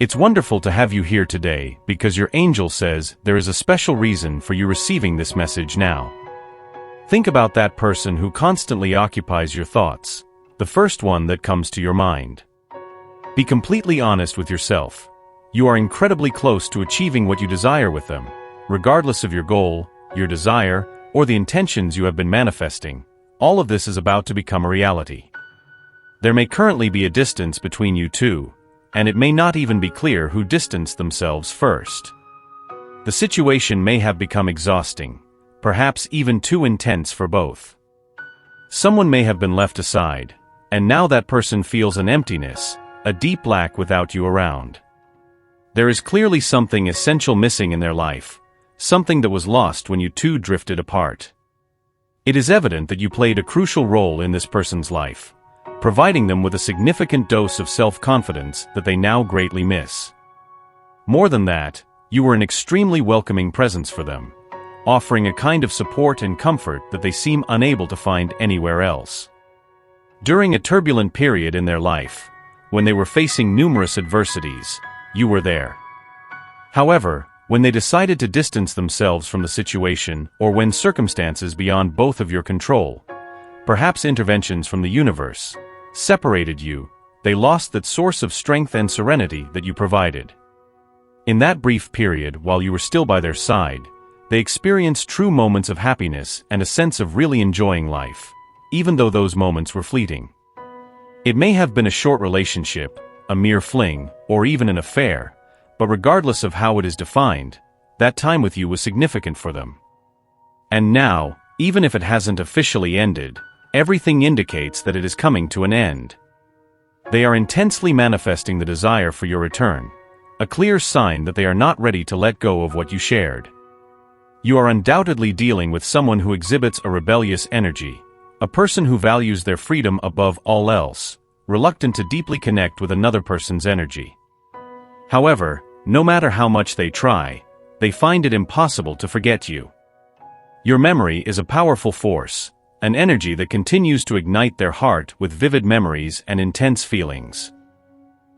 It's wonderful to have you here today because your angel says there is a special reason for you receiving this message now. Think about that person who constantly occupies your thoughts, the first one that comes to your mind. Be completely honest with yourself. You are incredibly close to achieving what you desire with them, regardless of your goal, your desire, or the intentions you have been manifesting. All of this is about to become a reality. There may currently be a distance between you two, and it may not even be clear who distanced themselves first. The situation may have become exhausting, perhaps even too intense for both. Someone may have been left aside, and now that person feels an emptiness, a deep lack without you around. There is clearly something essential missing in their life, something that was lost when you two drifted apart. It is evident that you played a crucial role in this person's life, providing them with a significant dose of self-confidence that they now greatly miss. More than that, you were an extremely welcoming presence for them, offering a kind of support and comfort that they seem unable to find anywhere else. During a turbulent period in their life, when they were facing numerous adversities, you were there. However, when they decided to distance themselves from the situation or when circumstances beyond both of your control, perhaps interventions from the universe, separated you, they lost that source of strength and serenity that you provided. In that brief period while you were still by their side, they experienced true moments of happiness and a sense of really enjoying life, even though those moments were fleeting. It may have been a short relationship, a mere fling, or even an affair, but regardless of how it is defined, that time with you was significant for them. And now, even if it hasn't officially ended, everything indicates that it is coming to an end. They are intensely manifesting the desire for your return, a clear sign that they are not ready to let go of what you shared. You are undoubtedly dealing with someone who exhibits a rebellious energy, a person who values their freedom above all else, reluctant to deeply connect with another person's energy. However, no matter how much they try, they find it impossible to forget you. Your memory is a powerful force, an energy that continues to ignite their heart with vivid memories and intense feelings.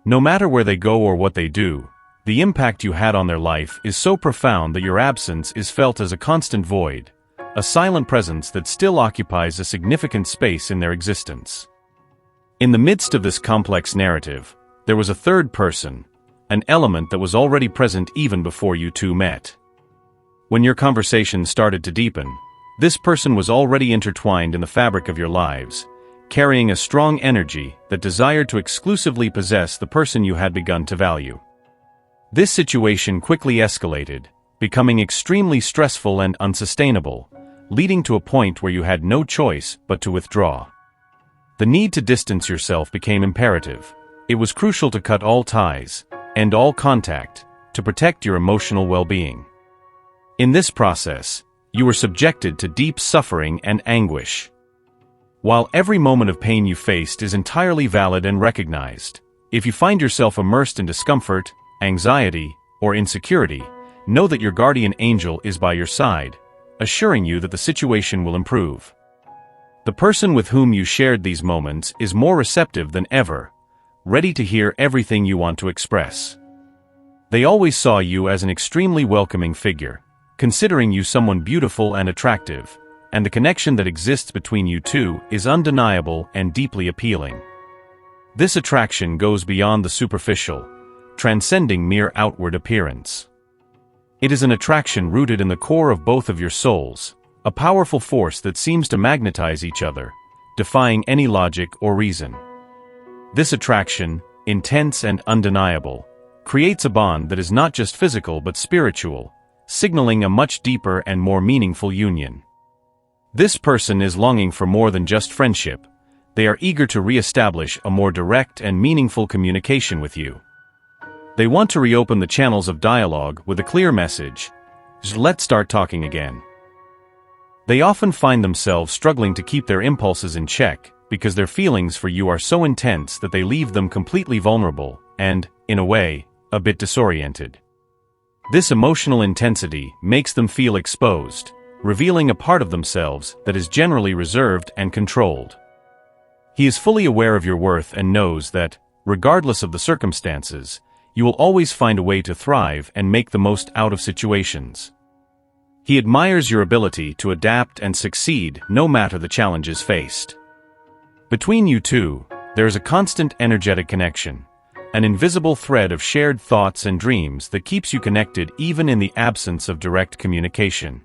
No matter where they go or what they do, the impact you had on their life is so profound that your absence is felt as a constant void, a silent presence that still occupies a significant space in their existence. In the midst of this complex narrative, there was a third person, an element that was already present even before you two met. When your conversation started to deepen, this person was already intertwined in the fabric of your lives, carrying a strong energy that desired to exclusively possess the person you had begun to value. This situation quickly escalated, becoming extremely stressful and unsustainable, leading to a point where you had no choice but to withdraw. The need to distance yourself became imperative. It was crucial to cut all ties, end all contact, to protect your emotional well-being. In this process, you were subjected to deep suffering and anguish. While every moment of pain you faced is entirely valid and recognized, if you find yourself immersed in discomfort, anxiety, or insecurity, know that your guardian angel is by your side, assuring you that the situation will improve. The person with whom you shared these moments is more receptive than ever, ready to hear everything you want to express. They always saw you as an extremely welcoming figure, considering you someone beautiful and attractive, and the connection that exists between you two is undeniable and deeply appealing. This attraction goes beyond the superficial, transcending mere outward appearance. It is an attraction rooted in the core of both of your souls, a powerful force that seems to magnetize each other, defying any logic or reason. This attraction, intense and undeniable, creates a bond that is not just physical but spiritual, signaling a much deeper and more meaningful union. This person is longing for more than just friendship. They are eager to re-establish a more direct and meaningful communication with you. They want to reopen the channels of dialogue with a clear message: let's start talking again. They often find themselves struggling to keep their impulses in check because their feelings for you are so intense that they leave them completely vulnerable and, in a way, a bit disoriented. This emotional intensity makes them feel exposed, revealing a part of themselves that is generally reserved and controlled. He is fully aware of your worth and knows that, regardless of the circumstances, you will always find a way to thrive and make the most out of situations. He admires your ability to adapt and succeed no matter the challenges faced. Between you two, there is a constant energetic connection, an invisible thread of shared thoughts and dreams that keeps you connected even in the absence of direct communication.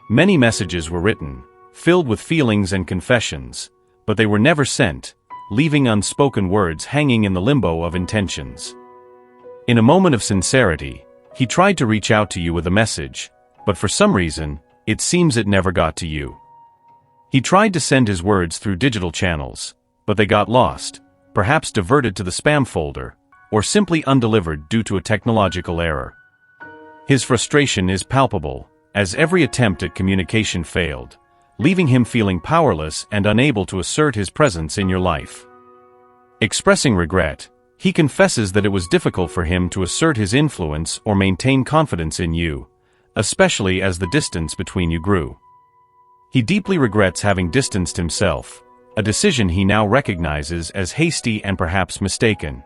Many messages were written, filled with feelings and confessions, but they were never sent, leaving unspoken words hanging in the limbo of intentions. In a moment of sincerity, he tried to reach out to you with a message, but for some reason, it seems it never got to you. He tried to send his words through digital channels, but they got lost, perhaps diverted to the spam folder, or simply undelivered due to a technological error. His frustration is palpable, as every attempt at communication failed, leaving him feeling powerless and unable to assert his presence in your life. Expressing regret, he confesses that it was difficult for him to assert his influence or maintain confidence in you, especially as the distance between you grew. He deeply regrets having distanced himself, a decision he now recognizes as hasty and perhaps mistaken.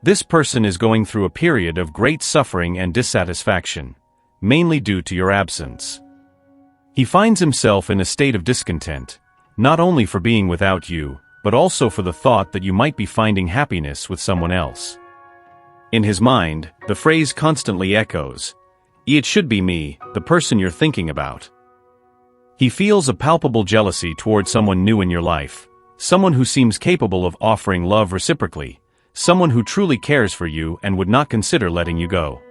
This person is going through a period of great suffering and dissatisfaction, mainly due to your absence. He finds himself in a state of discontent, not only for being without you, but also for the thought that you might be finding happiness with someone else. In his mind, the phrase constantly echoes, "It should be me, the person you're thinking about." He feels a palpable jealousy toward someone new in your life, someone who seems capable of offering love reciprocally, someone who truly cares for you and would not consider letting you go.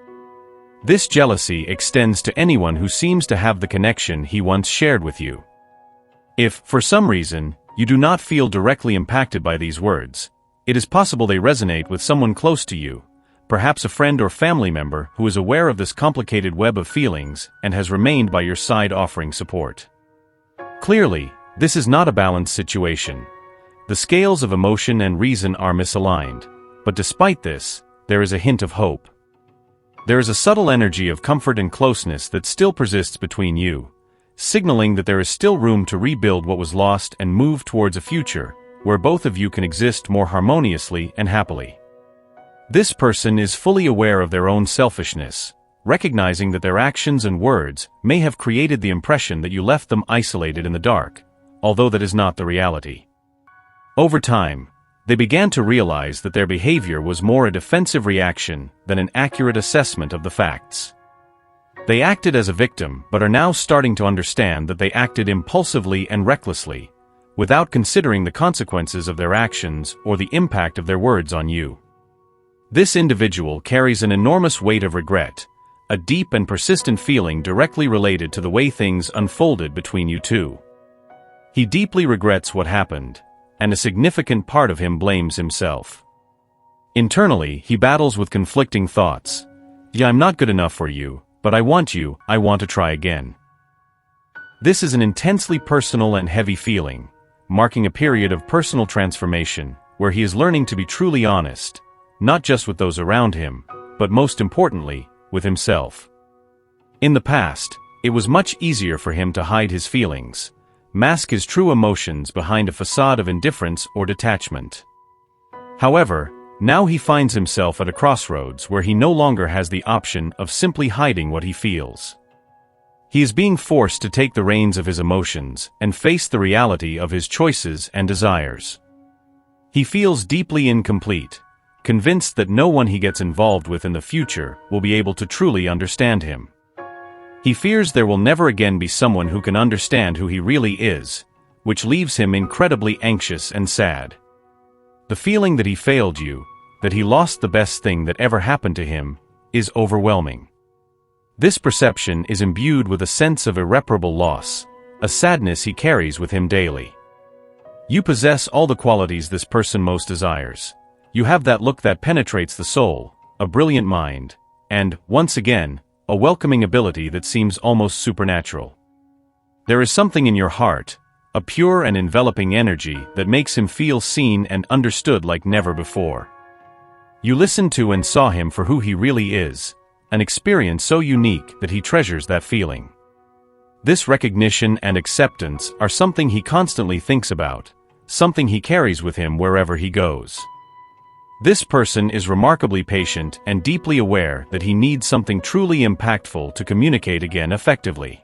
This jealousy extends to anyone who seems to have the connection he once shared with you. If, for some reason, you do not feel directly impacted by these words, it is possible they resonate with someone close to you, perhaps a friend or family member who is aware of this complicated web of feelings and has remained by your side offering support. Clearly, this is not a balanced situation. The scales of emotion and reason are misaligned, but despite this, there is a hint of hope. There is a subtle energy of comfort and closeness that still persists between you, signaling that there is still room to rebuild what was lost and move towards a future where both of you can exist more harmoniously and happily. This person is fully aware of their own selfishness, recognizing that their actions and words may have created the impression that you left them isolated in the dark, although that is not the reality. Over time, they began to realize that their behavior was more a defensive reaction than an accurate assessment of the facts. They acted as a victim but are now starting to understand that they acted impulsively and recklessly, without considering the consequences of their actions or the impact of their words on you. This individual carries an enormous weight of regret, a deep and persistent feeling directly related to the way things unfolded between you two. He deeply regrets what happened, and a significant part of him blames himself. Internally, he battles with conflicting thoughts. "Yeah, I'm not good enough for you, but I want you, I want to try again." This is an intensely personal and heavy feeling, marking a period of personal transformation, where he is learning to be truly honest, not just with those around him, but most importantly, with himself. In the past, it was much easier for him to hide his feelings, mask his true emotions behind a facade of indifference or detachment. However, now he finds himself at a crossroads where he no longer has the option of simply hiding what he feels. He is being forced to take the reins of his emotions and face the reality of his choices and desires. He feels deeply incomplete, convinced that no one he gets involved with in the future will be able to truly understand him. He fears there will never again be someone who can understand who he really is, which leaves him incredibly anxious and sad. The feeling that he failed you, that he lost the best thing that ever happened to him, is overwhelming. This perception is imbued with a sense of irreparable loss, a sadness he carries with him daily. You possess all the qualities this person most desires. You have that look that penetrates the soul, a brilliant mind, and, once again, a welcoming ability that seems almost supernatural. There is something in your heart, a pure and enveloping energy that makes him feel seen and understood like never before. You listened to and saw him for who he really is, an experience so unique that he treasures that feeling. This recognition and acceptance are something he constantly thinks about, something he carries with him wherever he goes. This person is remarkably patient and deeply aware that he needs something truly impactful to communicate again effectively.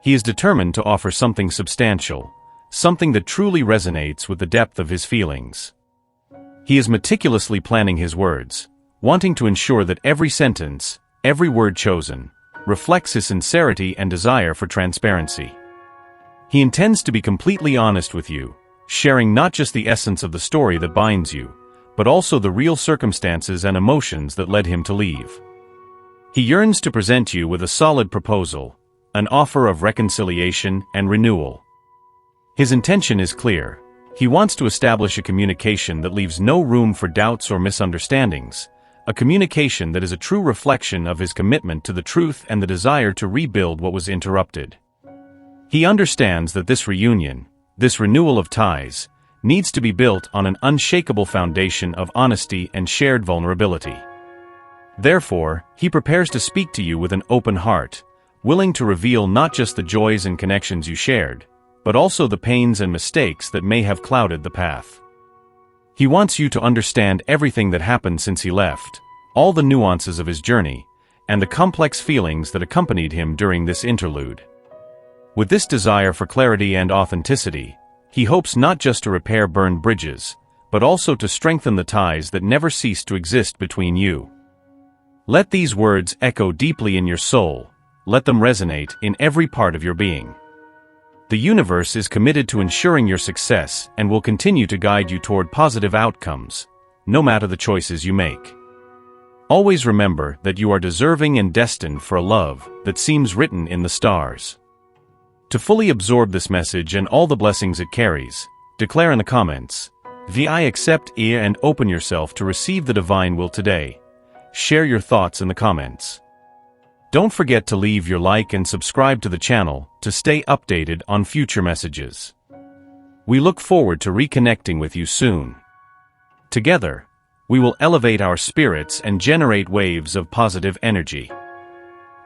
He is determined to offer something substantial, something that truly resonates with the depth of his feelings. He is meticulously planning his words, wanting to ensure that every sentence, every word chosen, reflects his sincerity and desire for transparency. He intends to be completely honest with you, sharing not just the essence of the story that binds you, but also the real circumstances and emotions that led him to leave. He yearns to present you with a solid proposal, an offer of reconciliation and renewal. His intention is clear. He wants to establish a communication that leaves no room for doubts or misunderstandings, a communication that is a true reflection of his commitment to the truth and the desire to rebuild what was interrupted. He understands that this reunion, this renewal of ties, needs to be built on an unshakable foundation of honesty and shared vulnerability. Therefore, he prepares to speak to you with an open heart, willing to reveal not just the joys and connections you shared, but also the pains and mistakes that may have clouded the path. He wants you to understand everything that happened since he left, all the nuances of his journey, and the complex feelings that accompanied him during this interlude. With this desire for clarity and authenticity, he hopes not just to repair burned bridges, but also to strengthen the ties that never ceased to exist between you. Let these words echo deeply in your soul, let them resonate in every part of your being. The universe is committed to ensuring your success and will continue to guide you toward positive outcomes, no matter the choices you make. Always remember that you are deserving and destined for a love that seems written in the stars. To fully absorb this message and all the blessings it carries, declare in the comments, "I accept and open yourself to receive the divine will today." Share your thoughts in the comments. Don't forget to leave your like and subscribe to the channel to stay updated on future messages. We look forward to reconnecting with you soon. Together, we will elevate our spirits and generate waves of positive energy.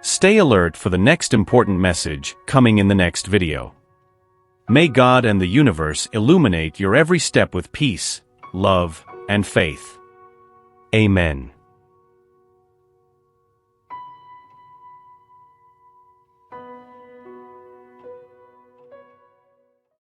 Stay alert for the next important message coming in the next video. May God and the universe illuminate your every step with peace, love, and faith. Amen.